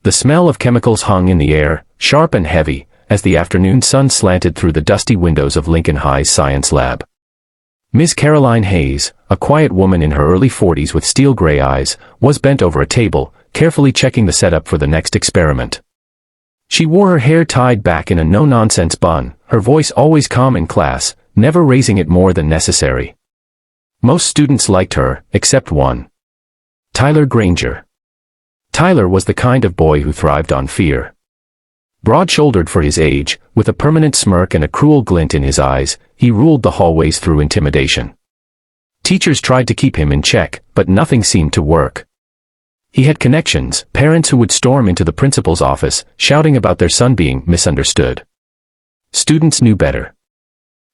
The smell of chemicals hung in the air, sharp and heavy, as the afternoon sun slanted through the dusty windows of Lincoln High's science lab. Miss Caroline Hayes, a quiet woman in her early 40s with steel-gray eyes, was bent over a table, carefully checking the setup for the next experiment. She wore her hair tied back in a no-nonsense bun, her voice always calm in class, never raising it more than necessary. Most students liked her, except one. Tyler Granger. Tyler was the kind of boy who thrived on fear. Broad-shouldered for his age, with a permanent smirk and a cruel glint in his eyes, he ruled the hallways through intimidation. Teachers tried to keep him in check, but nothing seemed to work. He had connections, parents who would storm into the principal's office, shouting about their son being misunderstood. Students knew better.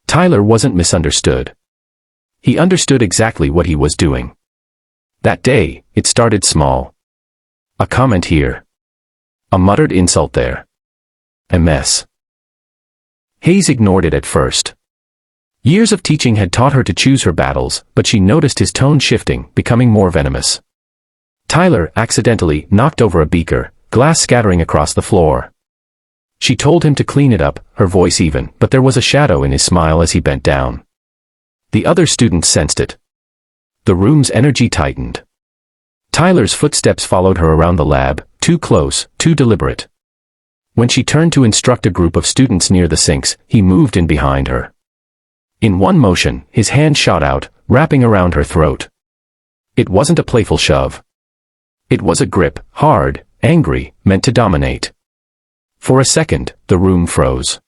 Tyler wasn't misunderstood. He understood exactly what he was doing. That day, it started small. A comment here. A muttered insult there. A mess. Hayes ignored it at first. Years of teaching had taught her to choose her battles, but she noticed his tone shifting, becoming more venomous. Tyler accidentally knocked over a beaker, glass scattering across the floor. She told him to clean it up, her voice even, but there was a shadow in his smile as he bent down. The other students sensed it. The room's energy tightened. Tyler's footsteps followed her around the lab, too close, too deliberate. When she turned to instruct a group of students near the sinks, he moved in behind her. In one motion, his hand shot out, wrapping around her throat. It wasn't a playful shove. It was a grip, hard, angry, meant to dominate. For a second, the room froze.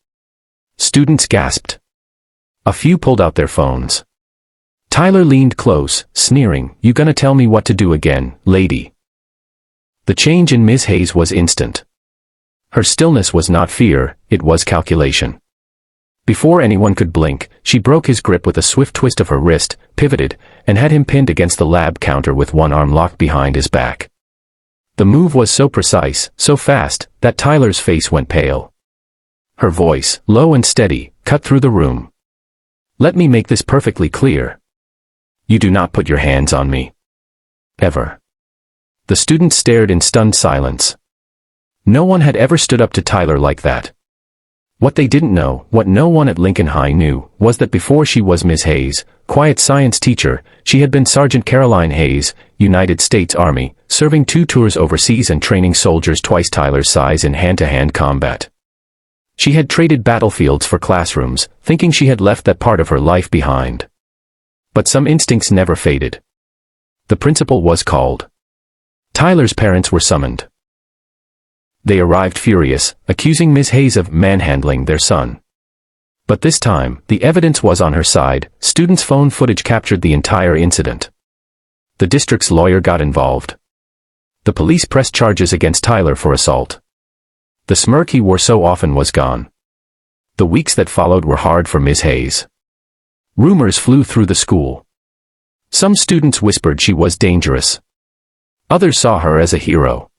Students gasped. A few pulled out their phones. Tyler leaned close, sneering, "You gonna tell me what to do again, lady?" The change in Ms. Hayes was instant. Her stillness was not fear, it was calculation. Before anyone could blink, she broke his grip with a swift twist of her wrist, pivoted, and had him pinned against the lab counter with one arm locked behind his back. The move was so precise, so fast, that Tyler's face went pale. Her voice, low and steady, cut through the room. "Let me make this perfectly clear. You do not put your hands on me. Ever." The students stared in stunned silence. No one had ever stood up to Tyler like that. What they didn't know, what no one at Lincoln High knew, was that before she was Ms. Hayes, quiet science teacher, she had been Sergeant Caroline Hayes, United States Army, serving 2 tours overseas and training soldiers twice Tyler's size in hand-to-hand combat. She had traded battlefields for classrooms, thinking she had left that part of her life behind. But some instincts never faded. The principal was called. Tyler's parents were summoned. They arrived furious, accusing Ms. Hayes of manhandling their son. But this time, the evidence was on her side. Students' phone footage captured the entire incident. The district's lawyer got involved. The police pressed charges against Tyler for assault. The smirk he wore so often was gone. The weeks that followed were hard for Ms. Hayes. Rumors flew through the school. Some students whispered she was dangerous. Others saw her as a hero.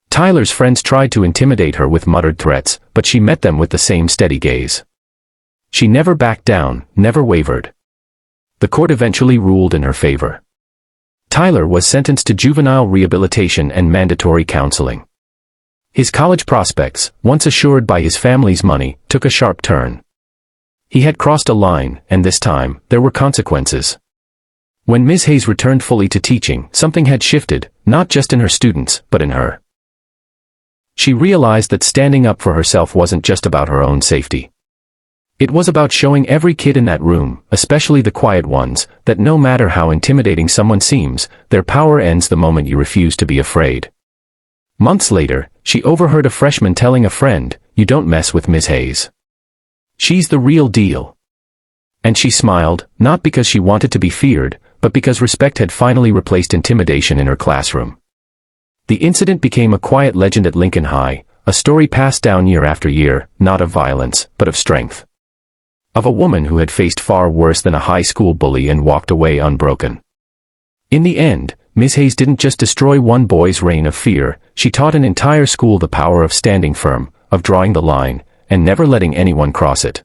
Tyler's friends tried to intimidate her with muttered threats, but she met them with the same steady gaze. She never backed down, never wavered. The court eventually ruled in her favor. Tyler was sentenced to juvenile rehabilitation and mandatory counseling. His college prospects, once assured by his family's money, took a sharp turn. He had crossed a line, and this time, there were consequences. When Ms. Hayes returned fully to teaching, something had shifted, not just in her students, but in her. She realized that standing up for herself wasn't just about her own safety. It was about showing every kid in that room, especially the quiet ones, that no matter how intimidating someone seems, their power ends the moment you refuse to be afraid. Months later, she overheard a freshman telling a friend, "You don't mess with Ms. Hayes. She's the real deal." And she smiled, not because she wanted to be feared, but because respect had finally replaced intimidation in her classroom. The incident became a quiet legend at Lincoln High, a story passed down year after year, not of violence, but of strength. Of a woman who had faced far worse than a high school bully and walked away unbroken. In the end, Ms. Hayes didn't just destroy one boy's reign of fear, she taught an entire school the power of standing firm, of drawing the line, and never letting anyone cross it.